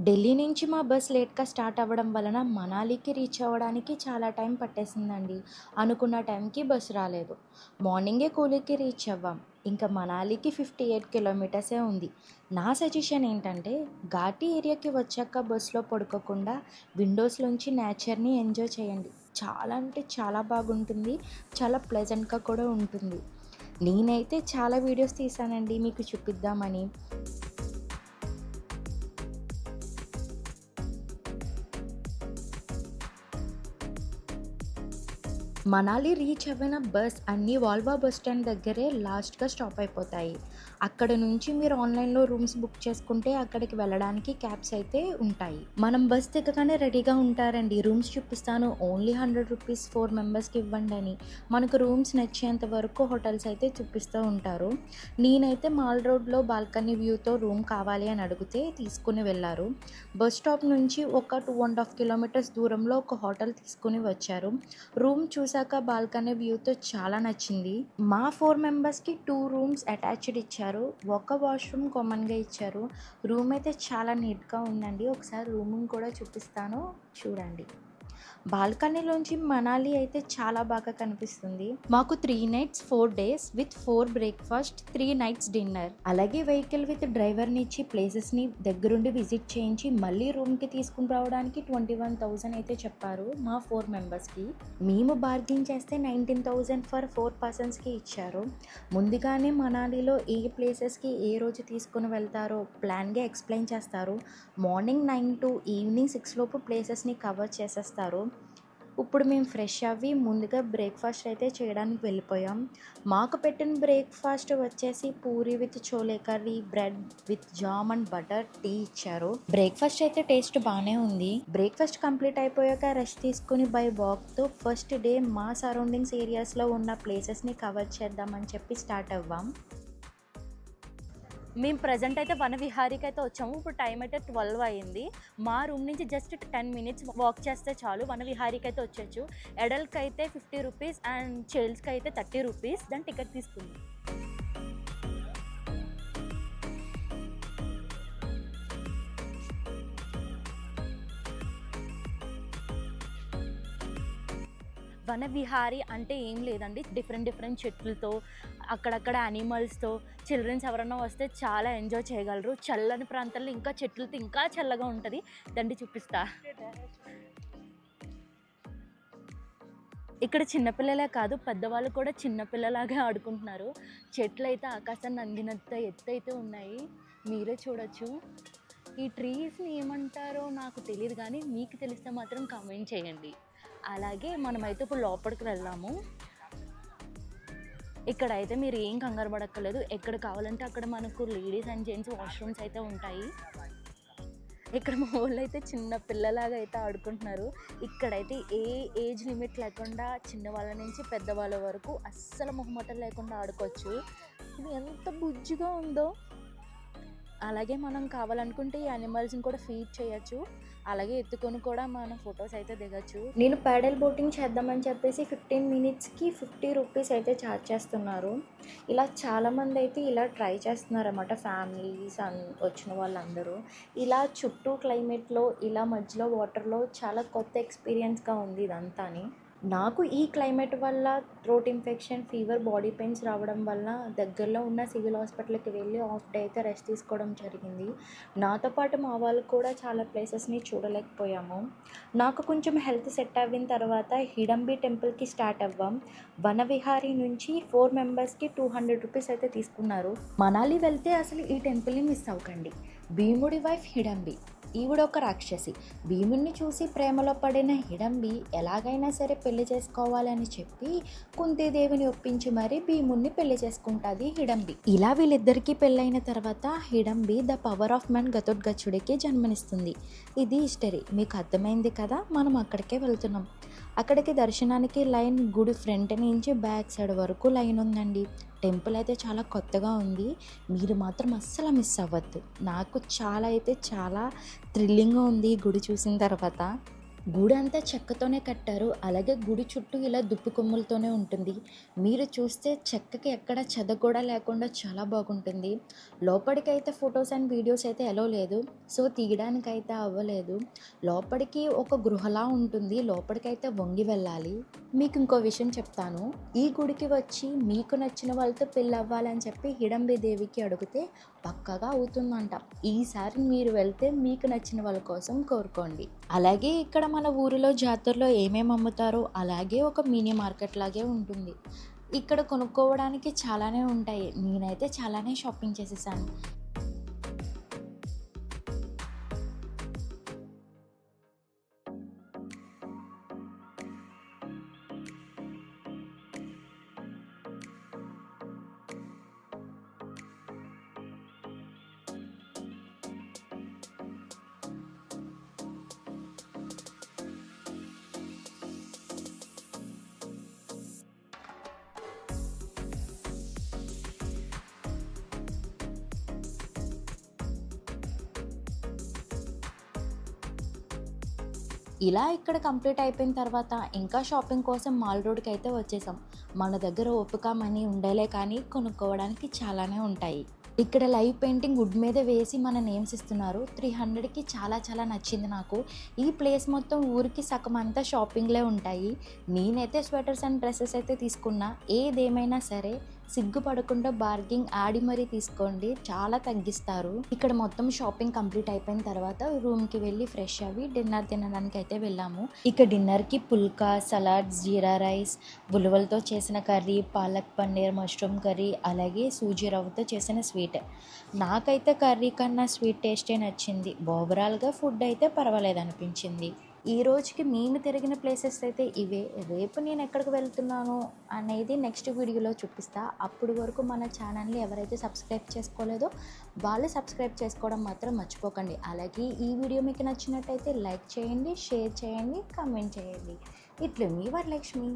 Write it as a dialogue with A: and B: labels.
A: ఢిల్లీ నుంచి మా బస్ లేట్గా స్టార్ట్ అవ్వడం వలన మనాలికి రీచ్ అవ్వడానికి చాలా టైం పట్టేసిందండి. అనుకున్న టైంకి బస్సు రాలేదు. మార్నింగే కూలీకి రీచ్ అవ్వాం. ఇంకా మనాలికి 58 కిలోమీటర్సే ఉంది. నా సజెషన్ ఏంటంటే ఘాటీ ఏరియాకి వచ్చాక బస్సులో పడుకోకుండా విండోస్లోంచి నేచర్ని ఎంజాయ్ చేయండి. చాలా అంటే చాలా బాగుంటుంది. చాలా ప్లెజెంట్గా కూడా ఉంటుంది. నేనైతే చాలా వీడియోస్ తీసానండి మీకు చూపిద్దామని. మనాలి రీచ్ అవ్విన బస్ అన్నీ వాల్వా బస్ స్టాండ్ దగ్గరే లాస్ట్గా స్టాప్ అయిపోతాయి. అక్కడ నుంచి మీరు ఆన్లైన్లో రూమ్స్ బుక్ చేసుకుంటే అక్కడికి వెళ్ళడానికి క్యాబ్స్ అయితే ఉంటాయి. మనం బస్ దిగగానే రెడీగా ఉంటారండి, రూమ్స్ చూపిస్తాను, ఓన్లీ 100 రూపీస్ 4 మెంబర్స్కి ఇవ్వండి అని. మనకు రూమ్స్ నచ్చేంత వరకు హోటల్స్ అయితే చూపిస్తూ ఉంటారు. నేనైతే మాల్ రోడ్లో బాల్కనీ వ్యూతో రూమ్ కావాలి అని అడిగితే తీసుకుని వెళ్ళారు. బస్ స్టాప్ నుంచి ఒక 2.5 కిలోమీటర్స్ దూరంలో ఒక హోటల్ తీసుకుని వచ్చారు. రూమ్ చూసాక బాల్కనీ వ్యూతో చాలా నచ్చింది. మా 4 మెంబర్స్కి 2 రూమ్స్ అటాచ్డ్ ఇచ్చారు. ఒక వాష్రూమ్ కామన్గా ఇచ్చారు. రూమ్ అయితే చాలా నీట్గా ఉందండి. ఒకసారి రూమ్ కూడా చూపిస్తాను, చూడండి. బాల్కనీలోంచి మనాలి అయితే చాలా బాగా కనిపిస్తుంది. మాకు 3 nights 4 days with 4 breakfast 3 nights dinner. అలాగే వెహికల్ విత్ డ్రైవర్ని ఇచ్చి ప్లేసెస్ని దగ్గరుండి విజిట్ చేయించి మళ్ళీ రూమ్కి తీసుకుని రావడానికి 21,000 అయితే చెప్పారు మా 4 మెంబర్స్కి. మేము బార్గెన్ చేస్తే 19,000 ఫర్ 4 పర్సన్స్కి ఇచ్చారు. ముందుగానే మనాలిలో ఏ ప్లేసెస్కి ఏ రోజు తీసుకుని వెళ్తారో ప్లాన్గా ఎక్స్ప్లెయిన్ చేస్తారు. మార్నింగ్ 9 to ఈవినింగ్ 6 లోపు ప్లేసెస్ని కవర్ చేసేస్తారు. ఇప్పుడు మేము ఫ్రెష్ అవ్వి ముందుగా బ్రేక్ఫాస్ట్ అయితే చేయడానికి వెళ్ళిపోయాం. మాకు పెట్టిన బ్రేక్ఫాస్ట్ వచ్చేసి puri with chole curry, bread with jam and butter, tea ఇచ్చారు. బ్రేక్ఫాస్ట్ అయితే టేస్ట్ బాగానే ఉంది. బ్రేక్ఫాస్ట్ కంప్లీట్ అయిపోయాక రెస్ట్ తీసుకుని బై వాక్తో ఫస్ట్ డే మా సరౌండింగ్స్ ఏరియాస్లో ఉన్న ప్లేసెస్ని కవర్ చేద్దామని చెప్పి స్టార్ట్ అవ్వాం.
B: మేము ప్రజెంట్ అయితే వన విహారీకి అయితే వచ్చాము. ఇప్పుడు టైం అయితే 12 అయ్యింది. మా రూమ్ నుంచి జస్ట్ 10 minutes వాక్ చేస్తే చాలు వన విహారీకి అయితే వచ్చేచ్చు. అడల్ట్కి అయితే 50 రూపీస్ అండ్ చైల్డ్స్కి అయితే 30 రూపీస్. దాని టికెట్ తీసుకుంది. వన విహారీ అంటే ఏం లేదండి, డిఫరెంట్ చెట్లతో అక్కడక్కడ యానిమల్స్తో చిల్డ్రన్స్ ఎవరైనా వస్తే చాలా ఎంజాయ్ చేయగలరు. చల్లని ప్రాంతాల్లో ఇంకా చెట్లతో ఇంకా చల్లగా ఉంటుంది. దండి చూపిస్తా. ఇక్కడ చిన్నపిల్లలే కాదు పెద్దవాళ్ళు కూడా చిన్నపిల్లలాగా ఆడుకుంటున్నారు. చెట్లు అయితే ఆకాశాన్ని అందినంత ఎత్తు అయితే ఉన్నాయి, మీరే చూడొచ్చు. ఈ ట్రీస్ని ఏమంటారో నాకు తెలియదు, కానీ మీకు తెలిస్తే మాత్రం కామెంట్ చేయండి. అలాగే మనమైతే ఇప్పుడు లోపలికి వెళ్దాము. ఇక్కడైతే మీరు ఏం కంగారు పడక్కర్లేదు. ఎక్కడ కావాలంటే అక్కడ మనకు లేడీస్ అండ్ జెంట్స్ వాష్రూమ్స్ అయితే ఉంటాయి. ఇక్కడ మా వాళ్ళు అయితే చిన్న పిల్లలాగా అయితే ఆడుకుంటున్నారు. ఇక్కడైతే ఏ ఏజ్ లిమిట్ లేకుండా చిన్నవాళ్ళ నుంచి పెద్దవాళ్ళ వరకు అస్సలు మొహమాటం లేకుండా ఆడుకోవచ్చు. ఇది ఎంత బుజ్జిగా ఉందో. అలాగే మనం కావాలనుకుంటే ఈ యానిమల్స్ని కూడా ఫీడ్ చేయొచ్చు. అలాగే ఎత్తుకొని కూడా మనం ఫొటోస్ అయితే దిగచ్చు.
A: నేను ప్యాడల్ బోటింగ్ చేద్దామని చెప్పేసి 15 minutesకి 50 రూపీస్ అయితే ఛార్జ్ చేస్తున్నారు. ఇలా చాలామంది అయితే ఇలా ట్రై చేస్తున్నారు అన్నమాట. ఫ్యామిలీస్ వచ్చిన వాళ్ళందరూ ఇలా చుట్టూ క్లైమేట్లో ఇలా మధ్యలో వాటర్లో చాలా కొత్త ఎక్స్పీరియన్స్గా ఉంది ఇదంతాని. నాకు ఈ క్లైమేట్ వల్ల throat infection, fever, body pains రావడం వల్ల దగ్గరలో ఉన్న సివిల్ హాస్పిటల్కి వెళ్ళి హాఫ్ డే అయితే రెస్ట్ తీసుకోవడం జరిగింది. నాతో పాటు మా వాళ్ళు కూడా చాలా ప్లేసెస్ని చూడలేకపోయాము. నాకు కొంచెం హెల్త్ సెట్ అయిన తర్వాత హిడంబి టెంపుల్కి స్టార్ట్ అవ్వాం. వన విహారీ నుంచి 4 మెంబర్స్కి 200 రూపీస్ అయితే తీసుకున్నారు. మనాలి వెళ్తే అసలు ఈ టెంపుల్ని మిస్ అవ్వకండి. భీముడి వైఫ్ హిడంబి, ఈవిడ ఒక రాక్షసి. భీముడిని చూసి ప్రేమలో పడిన హిడంబి ఎలాగైనా సరే పెళ్లి చేసుకోవాలని చెప్పి కుంతీదేవిని ఒప్పించి మరీ భీముడిని పెళ్లి చేసుకుంటుంది హిడంబి. ఇలా వీళ్ళిద్దరికీ పెళ్ళైన తర్వాత Hidimbi the power of man ఘటోత్కచుడికి జన్మనిస్తుంది. ఇది హిస్టరీ. మీకు అర్థమైంది కదా. మనం అక్కడికే వెళ్తున్నాం. అక్కడికి దర్శనానికి లైన్ గుడి ఫ్రంట్ నుంచి బ్యాక్ సైడ్ వరకు లైన్ ఉందండి. టెంపుల్ అయితే చాలా కొత్తగా ఉంది. మీరు మాత్రం అస్సలు మిస్ అవ్వద్దు. నాకు చాలా థ్రిల్లింగ్గా ఉంది ఈ గుడి చూసిన తర్వాత. గుడి అంతా చెక్కతోనే కట్టారు. అలాగే గుడి చుట్టూ ఇలా దుప్పు కొమ్ములతోనే ఉంటుంది. మీరు చూస్తే చెక్కకి ఎక్కడ చెద కూడా లేకుండా చాలా బాగుంటుంది. లోపలికైతే ఫొటోస్ అండ్ వీడియోస్ అయితే ఎలో లేదు. సో తీయడానికైతే అవ్వలేదు. లోపలికి ఒక గృహలా ఉంటుంది. లోపలికైతే వంగి వెళ్ళాలి. మీకు ఇంకో విషయం చెప్తాను. ఈ గుడికి వచ్చి మీకు నచ్చిన వాళ్ళతో పెళ్ళి అవ్వాలని చెప్పి హిడంబి దేవికి అడిగితే పక్కాగా అవుతుందంట. ఈసారి మీరు వెళ్తే మీకు నచ్చిన వాళ్ళ కోసం కోరుకోండి. అలాగే ఇక్కడ మన ఊరిలో జాతరలో ఏమేమి అమ్ముతారో అలాగే ఒక మినీ మార్కెట్ లాగే ఉంటుంది. ఇక్కడ కొనుక్కోవడానికి చాలానే ఉంటాయి. నేనైతే చాలానే షాపింగ్ చేసేసాను. ఇలా ఇక్కడ కంప్లీట్ అయిపోయిన తర్వాత ఇంకా షాపింగ్ కోసం మాల్ రోడ్కి అయితే వచ్చేసాం. మన దగ్గర ఓపిక మనీ ఉండేలే కానీ కొనుక్కోవడానికి చాలానే ఉంటాయి. ఇక్కడ లైవ్ పెయింటింగ్ వుడ్ మీద వేసి మన నేమ్స్ ఇస్తున్నారు. 300కి చాలా చాలా నచ్చింది నాకు. ఈ ప్లేస్ మొత్తం ఊరికి సగం అంతా షాపింగ్లే ఉంటాయి. నేనైతే స్వెటర్స్ అండ్ డ్రెస్సెస్ అయితే తీసుకున్నా. ఏదేమైనా సరే సిగ్గుపడకుండా బార్గింగ్ ఆడి మరీ తీసుకోండి, చాలా తగ్గిస్తారు. ఇక్కడ మొత్తం షాపింగ్ కంప్లీట్ అయిపోయిన తర్వాత రూమ్కి వెళ్ళి ఫ్రెష్ అవి డిన్నర్ తినడానికి అయితే వెళ్ళాము. ఇక డిన్నర్కి పుల్కా, సలాడ్స్, జీరా రైస్, ఉలవలతో చేసిన curry, palak paneer, mushroom curry, అలాగే సూజీ రవ్వతో చేసిన స్వీట్. నాకైతే కర్రీ కన్నా స్వీట్ టేస్టే నచ్చింది. ఓవరాల్గా ఫుడ్ అయితే పర్వాలేదు అనిపించింది. ఈ రోజుకి మేము తిరిగిన ప్లేసెస్ అయితే ఇవే. రేపు నేను ఎక్కడికి వెళ్తున్నాను అనేది నెక్స్ట్ వీడియోలో చూపిస్తా. అప్పటి వరకు మన ఛానల్ని ఎవరైతే సబ్స్క్రైబ్ చేసుకోలేదో వాళ్ళు సబ్స్క్రైబ్ చేసుకోవడం మాత్రం మర్చిపోకండి. అలాగే ఈ వీడియో మీకు నచ్చినట్టయితే లైక్ చేయండి, షేర్ చేయండి, కామెంట్ చేయండి. ఇట్లు మీ వరలక్ష్మి.